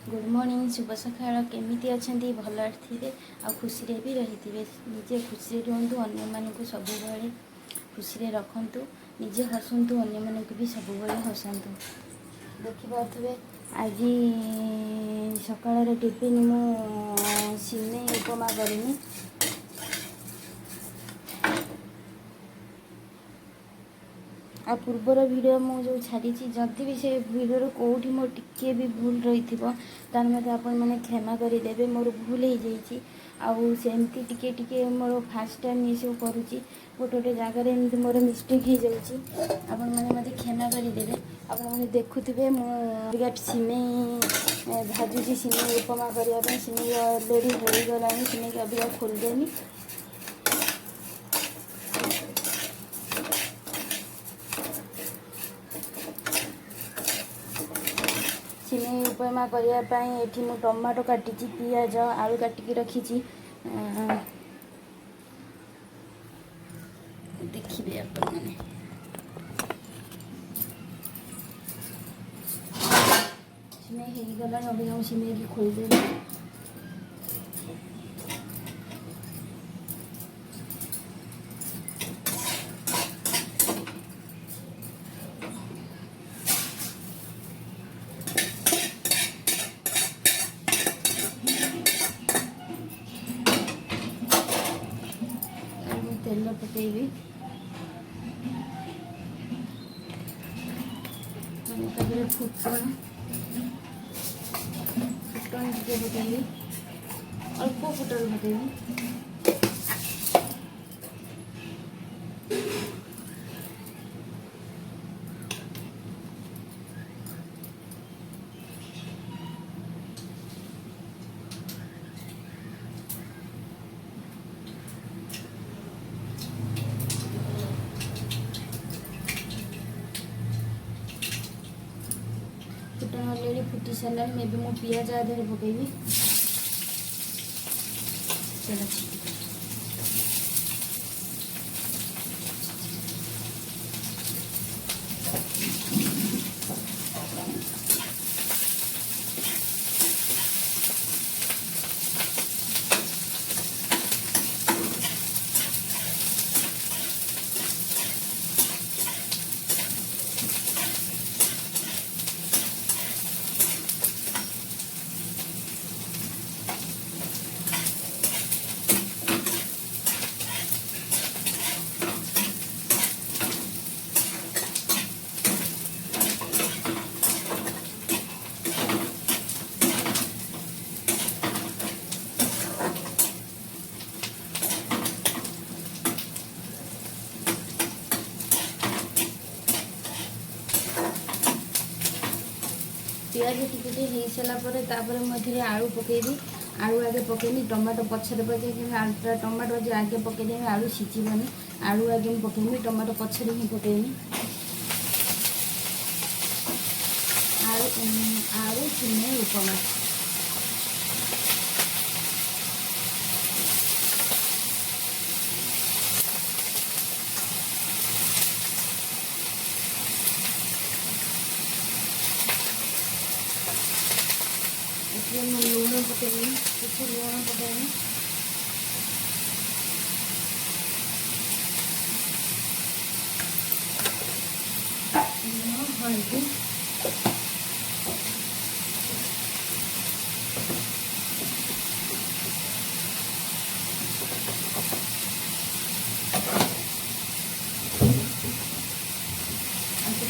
Good morning शुभ सकाळ केमिति अछंती भल थे आ खुशी रे भी रही निजे खुशी रुहतु अन्य मानक सब खुशी रखु निजे हसतु अन्य मानक भी सब हसतु देखिपे आज सकाळ टिफिन मु सिमेई उपमा करनी आ पूर्वर वीडियो मुझे छाड़ी जदि भी से वीडियो कौटी मोर टिके भी भूल रही तार मत आपण मैंने क्षमा करदे मोर भूल हो जाइए आमती टिके टिके मोर फास्ट टाइम ये सब करुँची गोटे गोटे जगार एमती मोर मिस्टेक हो जाए आपण मैंने मत क्षमा करदे आपण मैंने देखुवे मुझे सिमेई भाजुची सिमेई उपमा करने सिमेई अलरेडी हो गला सिमेई अभी खोलदेनी सिमेई उपमा करने ये मु टमाटो काटी पियाज आलू काटिकी रखी देखिए आपण मैंने सिमेई हो गला अभी हम सिमेई की खोलदेवी तेल पकेबी फुटण फुटण टे पकेबी अल्प फुटण पकेबी फुटण अलरेडी फुटी सारा मे भी मो पियाज आधे पकेबी चलो पियाज टिके हो सारापर मध्य आलू पकेबी आलू आगे पकेबी टमाटो पछरे पकई टमाटो जो आगे पकईदेवी आलू सीझीबनी आलू आगे पकेबी टमाटो पछरे ही पकेबी आलू सिमेई उपमा लूण पकेबी किसी लूण पकेबी हल्दी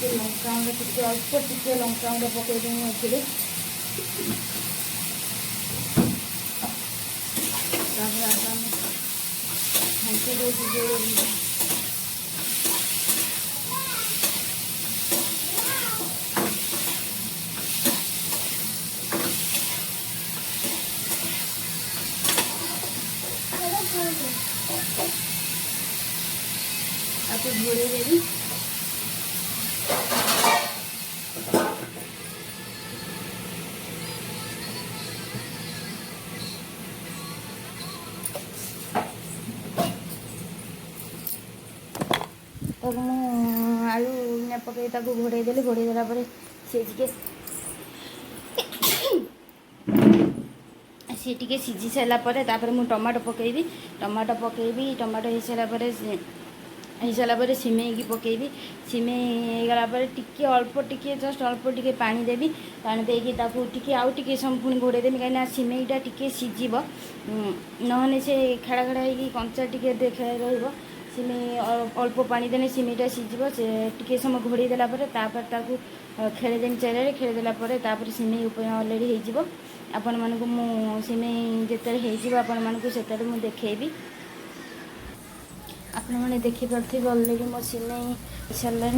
लंका टे अल्प टे लंका पकईदेवी घंटे आपको घोड़े देवी तो आलू पकई घोड़े देली घोड़े देला सी टिके सी टिके सीझी सारा पर मु टमाटो पकेबी टमाटो हो सारा हो सारा सिमेई की पकेबी सिमेई गला टिके अल्प टिके जस्ट अल्प टिके पानी देवी पानी देकी टिके आउ टिके समय पुणी घोड़े देवी कहीं सिमेईटा टिके सीझब नहने से खेड़ा खेड़ा हो कंचा टिके देखा रही सिमेई अल्प पानी देने सिमेईटा सीझब से टिके समय घोड़े देला खेदेमी चारे खेदेला सिमेई अलरेडी हो आपण मानक मु सिमेई जिते आपण मानक से देखी आपण मैंने देखिपे अलरेडी मो सिमेई सारे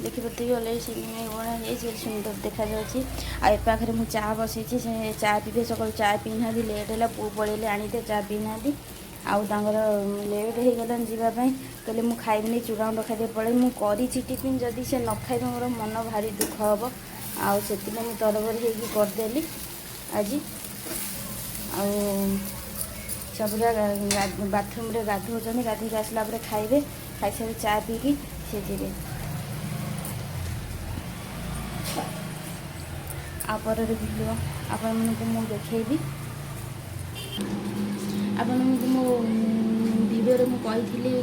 देखिपे अलरेडी सिमेई बना जाए सुंदर देखा पाखे मुझे चा बसई चा पीबे सकाल चा पीना लेट है पु पड़े आनीते चा पीना आउर लेट हो गलान जावाई कहले मुझे खाइबी चूड़ा गुंड खाई पड़े मुझे टिफिन जदि से न खाइब मोर मन भारी दुख हम आउ से तरबर होदेली आज सब बाथरूम रे गाधोचन गाधोक आसला खाइबे खाई सारे चा पीकी से जीवे आपर भिडियो आपण मैं देखी आपण मो भिडियो मुझे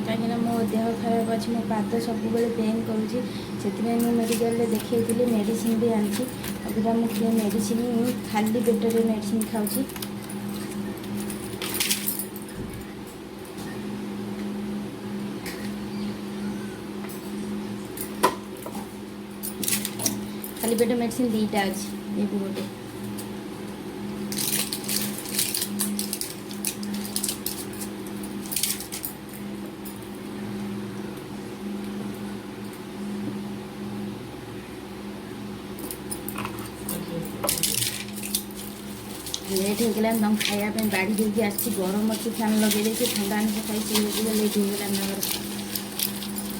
कहीं मो देह खराब अच्छे मो पाद सब पेन करुँची से मेडिकल देखी मेडिसिन भी आनी अभी मुझे मेडिसिन खाली पेटर मेडिसिन खाऊँ खाली पेट मेडिसिन दीटा अच्छी ये भी गोटे लेट हो गलान तुम खायापी बाड़ी देकी आसी गरम अच्छी फैन लगे देखिए ठंडा आने खाई सी लेट हो गलान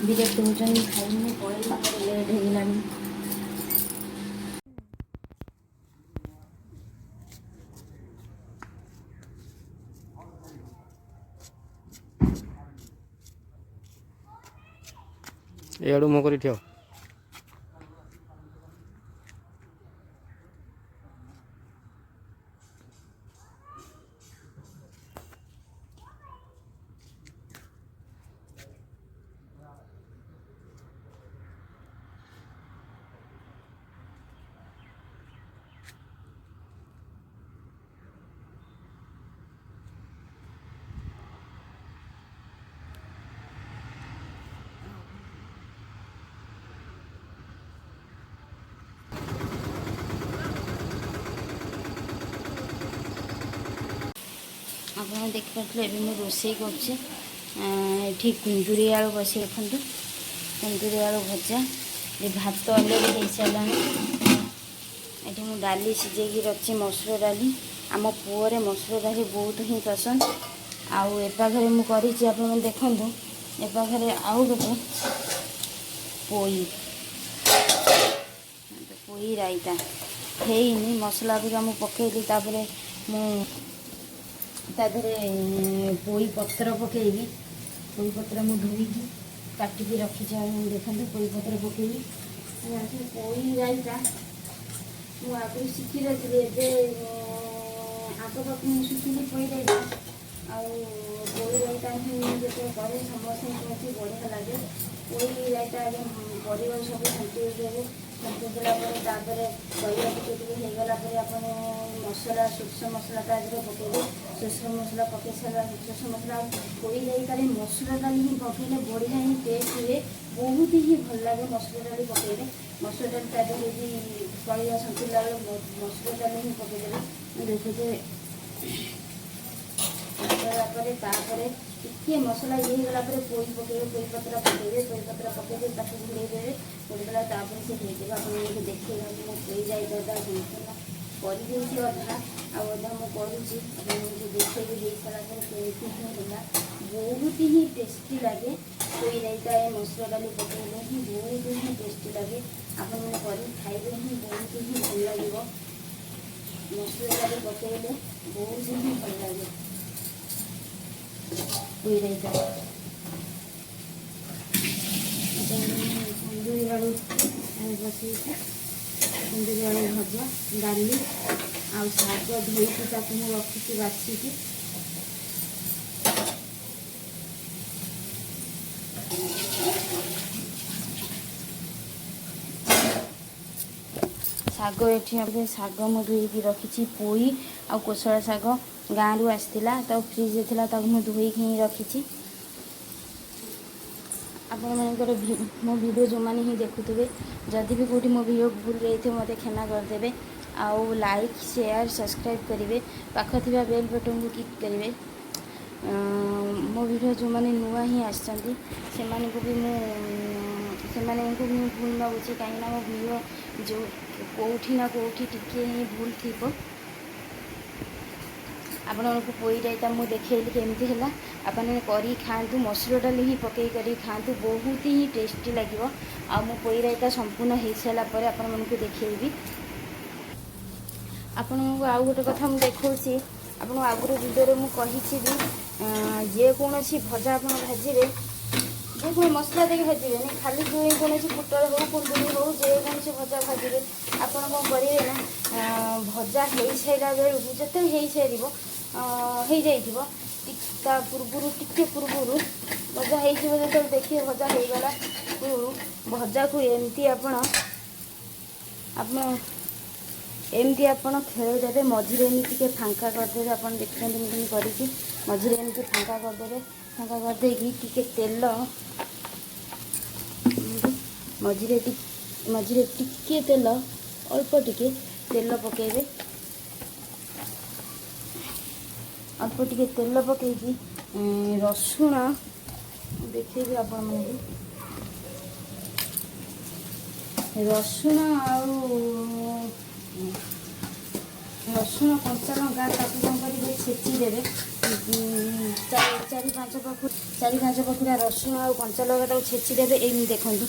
विरक्त होचन खाई पड़े लेट हो गलान एडू मो कर ठिया आप देखिपे मुझे रोसे कर कुंदुरी आलू बस रखु कुंदुरी आलू भजा ये भात अलरेडी हो सारा ये मुझे डाली सीझे रखी मसूर डाली आम पुअरे मसूर डाली बहुत ही पसंद आउ एपाखे मुझे देखूँ एपाखे आउ गोटे पोई पोई रायता है मसला भी मुझे पकईली ताधरे पोई पत्र पकईबी पोई पत्र मुझे धोईकी काटिकी रखी देखते पोई पत्र पकईबी पोई रायता मुझे आगे शिखी रही आग पाक शिखी पोई रायता पोई रायता जो करे समस्त बढ़िया लगे पोई रायता परिवार सब शांति देवे शांति देला परिवा टे होगला आप मसला सोर्ष मसला पकड़े सोर्ष मसला पकई सारा सोर्ष मसला पोई रायतार मसूर डाली ही पकड़े बढ़िया ही टेस्ट हुए बहुत ही भल लगे मसूर डाली पकड़े मसूर डाली ताकि परिवा संतुला मसूर डाली ही पकईदे देखते टे मसला ये होगा पोई पकड़े पोई पत्र पकड़े पोई पत्र पकड़े घोड़े देवे घोड़ेदेला से होगा देखिए पोई जाइए संपूर्ण कर अधा आधा मुझे करुँची मुझे देखिए दे सारा कमी होगा बहुत ही टेस्टी लगे पोई रायता मसूर डाली पकड़े ही बहुत ही टेस्टी लगे आप खाइबे ही बहुत ही भल लगे मसूर डाली पकड़े बहुत ही भल लगे पोई रायता कुंदुरी आलू बस कुंदुरी आलू भजा डाली ଆଉ ଶାଗ ଧୋଇକି ତାକୁ ମୁଁ ରଖିଛି ବାଛିକି। ଶାଗ ଏଠି ଏବେ ଶାଗ ମୁଁ ଧୋଇକି ରଖିଛି। ପୋଇ ଆଉ କୋଶଳା ଶାଗ ଗାଁରୁ ଆସିଥିଲା, ତାକୁ ଫ୍ରିଜ୍ରେ ଥିଲା, ତାକୁ ମୁଁ ଧୋଇକି ହିଁ ରଖିଛି। ଆପଣମାନଙ୍କର ମୋ ଭିଡ଼ିଓ ଯେଉଁମାନେ ହିଁ ଦେଖୁଥିବେ, ଯଦି ବି କେଉଁଠି ମୋ ଭିଡ଼ିଓ ଭୁଲ ଯାଇଥିବ ମୋତେ କ୍ଷମା କରିଦେବେ। ଆଉ ଲାଇକ୍ ସେୟାର ସବସ୍କ୍ରାଇବ୍ କରିବେ, ପାଖ ଥିବା ବେଲ୍ ବଟନ୍କୁ କ୍ଲିକ୍ କରିବେ। ମୋ ଭିଡ଼ିଓ ଯେଉଁମାନେ ନୂଆ ହିଁ ଆସିଛନ୍ତି ସେମାନଙ୍କୁ ବି ଭୁଲ ମାଗୁଛି, କାହିଁକିନା ମୋ ଭିଡ଼ିଓ ଯେଉଁ କେଉଁଠି ନା କେଉଁଠି ଟିକିଏ ହିଁ ଭୁଲ ଥିବ। ଆପଣମାନଙ୍କୁ ପୋଇ ରାଇତା ମୁଁ ଦେଖେଇଲି କେମିତି ହେଲା, ଆପଣମାନେ କରିକି ଖାଆନ୍ତୁ। ମସୁର ଡାଲି ହିଁ ପକେଇ କରି ଖାଆନ୍ତୁ, ବହୁତ ହିଁ ଟେଷ୍ଟି ଲାଗିବ। ଆଉ ମୁଁ ପୋଇ ରାଇତା ସମ୍ପୂର୍ଣ୍ଣ ହେଇସାରିଲା ପରେ ଆପଣମାନଙ୍କୁ ଦେଖେଇବି। ଆପଣଙ୍କୁ ଆଉ ଗୋଟେ କଥା ମୁଁ ଦେଖାଉଛି, ଆପଣଙ୍କୁ ଆଗରୁ ଭିଡ଼ିଓରେ ମୁଁ କହିଛି ବି, ଯେକୌଣସି ଭଜା ଆପଣ ଭାଜିବେ, ଯେକୌଣସି ମସଲା ଦେଇକି ଭାଜିବେନି, ଖାଲି ଯେକୌଣସି ପୋଟଳ ହେଉ କୁନ୍ଦୁରି ହେଉ ଯେକୌଣସି ଭଜା ଭାଜିବେ, ଆପଣ କ'ଣ କରିବେ ନା ଭଜା ହେଇସାରିଲା ବେଳକୁ ଯେତେବେଳେ ହେଇସାରିବ ହେଇଯାଇଥିବ, ତା ପୂର୍ବରୁ ଟିକେ ପୂର୍ବରୁ ଭଜା ହେଇଯିବ, ଯେତେବେଳେ ଦେଖିବେ ଭଜା ହେଇଗଲା ପୂର୍ବରୁ ଭଜାକୁ ଏମିତି ଆପଣ ଖେଳେଇଦେବେ। ମଝିରେ ଏମିତି ଟିକେ ଫାଙ୍କା କରିଦେବେ। ଆପଣ ଦେଖୁଛନ୍ତି ମୁଁ କେମିତି କରିଛି, ମଝିରେ ଏମିତି ଫାଙ୍କା କରିଦେବେ। ଫାଙ୍କା କରିଦେଇକି ଟିକେ ତେଲ ମଝିରେ ଟିକେ ତେଲ, ଅଳ୍ପ ଟିକେ ତେଲ ପକାଇବେ। ଅଳ୍ପ ଟିକେ ତେଲ ପକାଇକି ରସୁଣ ଦେଖେଇବି ଆପଣମାନଙ୍କୁ। ରସୁଣ କଞ୍ଚା ଲଙ୍କା ତାକୁ କ'ଣ କରିବେ, ଛେଚିଦେବେ। ଚାରି ପାଞ୍ଚ ପାଖୁଡ଼ା ରସୁଣ ଆଉ କଞ୍ଚା ଲଙ୍କା ତାକୁ ଛେଚିଦେବେ। ଏମିତି ଦେଖନ୍ତୁ,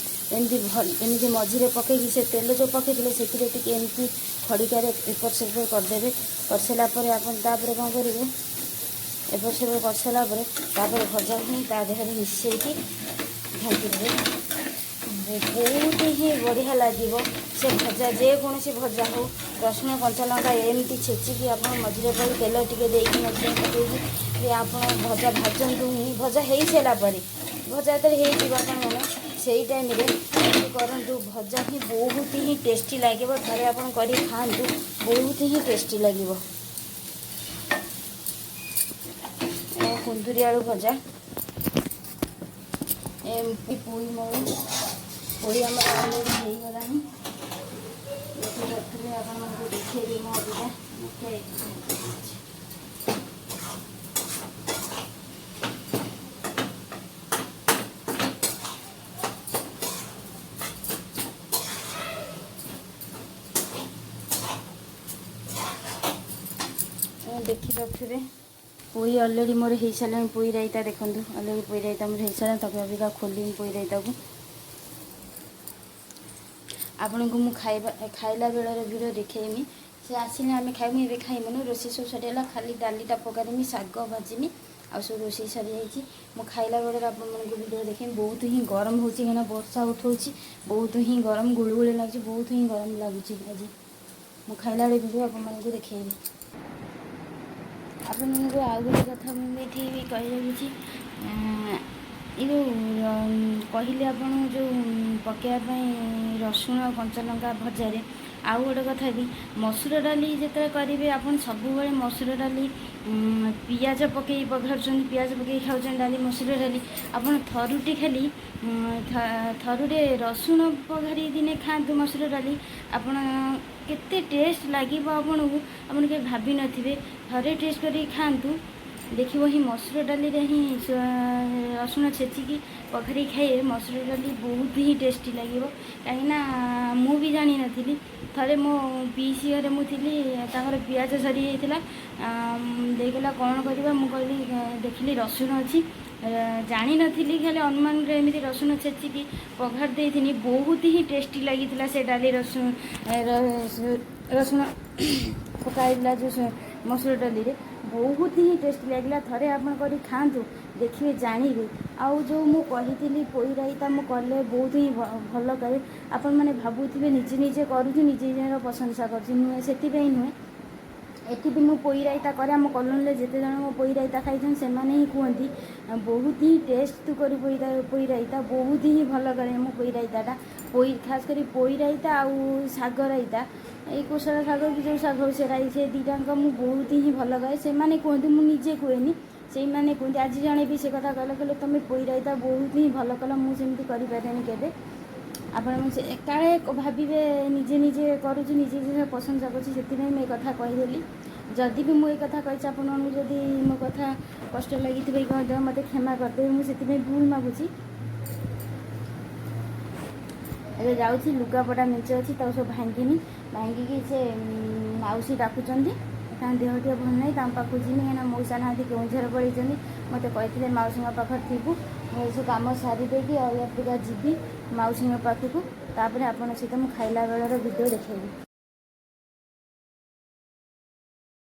ଏମିତି ମଝିରେ ପକାଇକି ସେ ତେଲ ଯେଉଁ ପକାଇଥିଲେ ସେଥିରେ ଟିକେ ଏମିତି ଖଡ଼ିକାରେ ଏପଟ ସେପଟ କରିଦେବେ। କରିସାରିଲା ପରେ ଆପଣ ତାପରେ କ'ଣ କରିବେ, ଏପଟ ସେପଟ କରିସାରିଲା ପରେ ତାପରେ ଭଜା ହିଁ ତା ଦେହରେ ମିଶାଇକି ଢାଙ୍କିଦେବେ। ବହୁତ ହିଁ ବଢ଼ିଆ ଲାଗିବ ସେ ଭଜା, ଯେକୌଣସି ଭଜା ହେଉ। ରସୁଣ କଞ୍ଚା ଲଙ୍କା ଏମିତି ଛେଚିକି ଆପଣ ମଝିରେ ପଡ଼ି ତେଲ ଟିକେ ଦେଇକି ମଝିରେ ପକାଇକି ଆପଣ ଭଜା ଭାଜନ୍ତୁ ହିଁ। ଭଜା ହେଇସାରିଲା ପରେ, ଭଜା ଯେତେବେଳେ ହେଇଯିବ ଆପଣମାନେ ସେଇ ଟାଇମ୍ରେ ଏମିତି କରନ୍ତୁ। ଭଜା ହିଁ ବହୁତ ହିଁ ଟେଷ୍ଟି ଲାଗିବ। ଥରେ ଆପଣ କରିକି ଖାଆନ୍ତୁ, ବହୁତ ହିଁ ଟେଷ୍ଟି ଲାଗିବ। କୁନ୍ଦୁରି ଆଳୁ ଭଜା, ଏମିତି ପୋଇ ଆମର ଅଲରେଡ଼ି ହେଇଗଲାଣି। ଦେଖିପାରୁଥିବେ, ଆପଣମାନଙ୍କୁ ଦେଖେଇବି ମୋ ଦିଟା ଦେଖିପାରୁଥିବେ। ପୋଇ ଅଲରେଡ଼ି ମୋର ହେଇସାରିଲାଣି। ପୋଇ ରାଇତା ଦେଖନ୍ତୁ, ଅଲରେଡ଼ି ପୋଇ ରାଇତା ମୋର ହେଇସାରିଲାଣି। ତାକୁ ଅବିକା ଖୋଲିବି ପୋଇ ରାଇତାକୁ। ଆପଣଙ୍କୁ ମୁଁ ଖାଇଲା ବେଳର ଭିଡ଼ିଓ ଦେଖେଇମି। ସେ ଆସିଲେ ଆମେ ଖାଇମୁ, ଏବେ ଖାଇମୁନୁ। ରୋଷେଇ ସବୁ ସରିଗଲା, ଖାଲି ଡାଲିଟା ପକାଇଦେମି, ଶାଗ ଭାଜିମି, ଆଉ ସବୁ ରୋଷେଇ ସରିଯାଇଛି। ମୁଁ ଖାଇଲା ବେଳର ଆପଣମାନଙ୍କୁ ଭିଡ଼ିଓ ଦେଖେଇମି। ବହୁତ ହିଁ ଗରମ ହେଉଛି, କାହିଁକିନା ବର୍ଷା ଉଠଉଛି। ବହୁତ ହିଁ ଗରମ, ଗୁଳୁଗୁଳି ଲାଗୁଛି, ବହୁତ ହିଁ ଗରମ ଲାଗୁଛି ଆଜି। ମୁଁ ଖାଇଲା ବେଳେ ଭିଡ଼ିଓ ଆପଣମାନଙ୍କୁ ଦେଖେଇବି। ଆପଣମାନଙ୍କୁ ଆଉ ଗୋଟେ କଥା ମୁଁ ଏଠି ବି କହିବାକୁ, ଏ ଯେଉଁ କହିଲି ଆପଣଙ୍କୁ ଯେଉଁ ପକାଇବା ପାଇଁ ରସୁଣ ଆଉ କଞ୍ଚା ଲଙ୍କା ଭଜାରେ, ଆଉ ଗୋଟେ କଥା ବି, ମସୁର ଡାଲି ଯେତେବେଳେ କରିବେ ଆପଣ ସବୁବେଳେ ମସୁର ଡାଲି ପିଆଜ ପକାଇ ପଘାରୁଛନ୍ତି, ପିଆଜ ପକାଇ ଖାଉଛନ୍ତି ଡାଲି, ମସୁର ଡାଲି। ଆପଣ ଥରୁଟେ ରସୁଣ ପଘାରି ଦିନେ ଖାଆନ୍ତୁ ମସୁର ଡାଲି, ଆପଣ କେତେ ଟେଷ୍ଟ ଲାଗିବ ଆପଣଙ୍କୁ, ଆପଣ କେବେ ଭାବିନଥିବେ। ଥରେ ଟେଷ୍ଟ କରିକି ଖାଆନ୍ତୁ, ଦେଖିବ ହିଁ ମସୁର ଡାଲିରେ ହିଁ ରସୁଣ ଛେଚିକି ପଘାରିକି ଖାଇବେ। ମସୁର ଡାଲି ବହୁତ ହିଁ ଟେଷ୍ଟି ଲାଗିବ। କାହିଁକିନା ମୁଁ ବି ଜାଣିନଥିଲି। ଥରେ ମୋ ପିଇସି ଘରେ ମୁଁ ଥିଲି, ତାଙ୍କର ପିଆଜ ସରିଯାଇଥିଲା, ଦେଇଗଲା କ'ଣ କରିବା, ମୁଁ କହିଲି ଦେଖିଲି ରସୁଣ ଅଛି, ଜାଣିନଥିଲି, ଖାଲି ଅନୁମାନରେ ଏମିତି ରସୁଣ ଛେଚିକି ପଘାରି ଦେଇଥିଲି। ବହୁତ ହିଁ ଟେଷ୍ଟି ଲାଗିଥିଲା ସେ ଡାଲି। ରସୁଣ ପକା ହେଇଥିଲା ଯେଉଁ ମସୁର ଡାଲିରେ, ବହୁତ ହିଁ ଟେଷ୍ଟି ଲାଗିଲା। ଥରେ ଆପଣ କରି ଖାଆନ୍ତୁ, ଦେଖିବେ, ଜାଣିବେ। ଆଉ ଯେଉଁ ମୁଁ କହିଥିଲି ପୋଇ ରାଇତା ମୁଁ କଲେ ବହୁତ ହିଁ ଭଲ କରେ, ଆପଣମାନେ ଭାବୁଥିବେ ନିଜେ ନିଜେ କରୁଛି, ନିଜେ ନିଜର ପ୍ରଶଂସା କରୁଛି, ନୁହେଁ, ସେଥିପାଇଁ ନୁହେଁ। ଏଠି ବି ମୁଁ ପୋଇ ରାଇତା କରେ। ଆମ କଲୋନୀରେ ଯେତେ ଜଣ ମୋ ପୋଇ ରାଇତା ଖାଇଛନ୍ତି ସେମାନେ ହିଁ କୁହନ୍ତି ବହୁତ ହିଁ ଟେଷ୍ଟ ତୁ କରୁ ପୋଇ ରାଇତା, ବହୁତ ହିଁ ଭଲ କରେ ମୁଁ ପୋଇ ରାଇତାଟା। ଖାସ୍ କରି ପୋଇ ରାଇତା ଆଉ ଶାଗ ରାଇତା, ଏଇ କୋଶଳା ଶାଗ କି ଯେଉଁ ଶାଗ ସେ ଦୁଇଟାଙ୍କ ମୁଁ ବହୁତ ହିଁ ଭଲ କରେ। ସେମାନେ କୁହନ୍ତି, ମୁଁ ନିଜେ କୁହେନି, ସେଇମାନେ କୁହନ୍ତି। ଆଜି ଜଣେ ବି ସେ କଥା କହିଲେ ତୁମେ ପୋଇ ରାଇତା ବହୁତ ହିଁ ଭଲ କଲ, ମୁଁ ସେମିତି କରିପାରେନି କେବେ। ଆପଣ କାଳେ ଭାବିବେ ନିଜେ ନିଜେ କରୁଛି, ନିଜେ ନିଜେ ପ୍ରଶଂସା କରୁଛି, ସେଥିପାଇଁ ମୁଁ ଏ କଥା କହିଦେଲି। ଯଦି ବି ମୁଁ ଏ କଥା କହିଛି ଆପଣମାନଙ୍କୁ ଯଦି ମୋ କଥା କଷ୍ଟ ଲାଗିଥିବ କି କ'ଣ ମୋତେ କ୍ଷମା କରିଦେବେ, ମୁଁ ସେଥିପାଇଁ ଭୁଲ ମାଗୁଛି। ଏବେ ଯାଉଛି, ଲୁଗାପଟା ମେଞ୍ଚେ ଅଛି ତାକୁ ସବୁ ଭାଙ୍ଗିକି ସେ ମାଉସୀ ଡାକୁଛନ୍ତି, ତାଙ୍କ ଦେହ ଟିକେ ଭଲ ନାହିଁ, ତାଙ୍କ ପାଖକୁ ଯିବି କାହିଁକିନା ମଉସା ନାହାନ୍ତି, କେଉଁଝର ପଳେଇଛନ୍ତି। ମୋତେ କହିଥିଲେ ମାଉସୀଙ୍କ ପାଖରେ ଥିବୁ, ମୁଁ ଏସବୁ କାମ ସାରି ଦେଇକି ଅଲଗା ଯିବି ମାଉସୀଙ୍କ ପାଖକୁ, ତାପରେ ଆପଣଙ୍କ ସହିତ ମୁଁ ଖାଇଲା ବେଳର ଭିଡ଼ିଓ ଦେଖେଇବି।